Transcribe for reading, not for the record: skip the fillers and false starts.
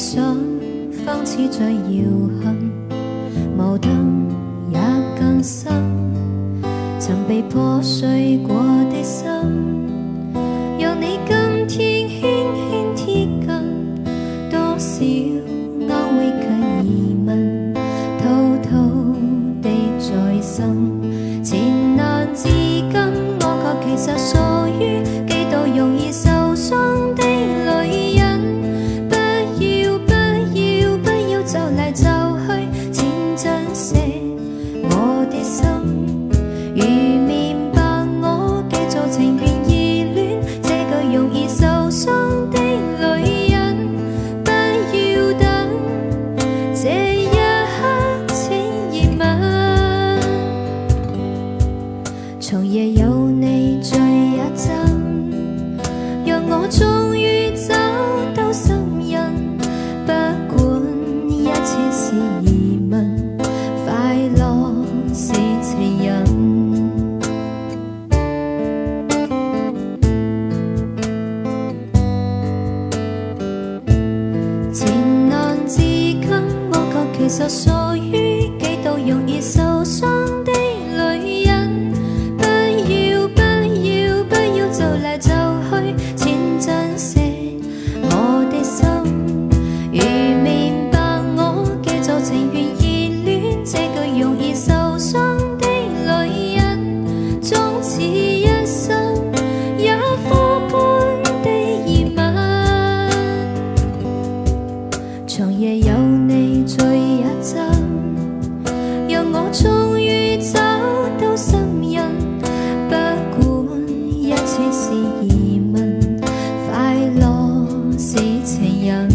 想方似在遙恆，無燈也更深，曾被破碎過的心，讓你今天輕輕貼近，多少安慰及疑問，偷偷地在心，前難至今，我卻其實屬於幾度容易受傷的女人。就嚟就去，請珍惜我的心，如明白我既做情願意戀，這個容易受傷的女人，不要等，這一刻請熱吻，從夜有你醉一陣，讓我終於找到心印，不管一切是疑問，快樂是情人。前難至今，我卻其實屬於幾度容易受傷的女人。不要就嚟就去，請珍惜我的心，如明白情願熱戀，這個容易受傷的女人，終此一生一顆般的熱吻，長夜有你醉一陣，讓我終於找到心印，不管一切是疑問，快樂是情人。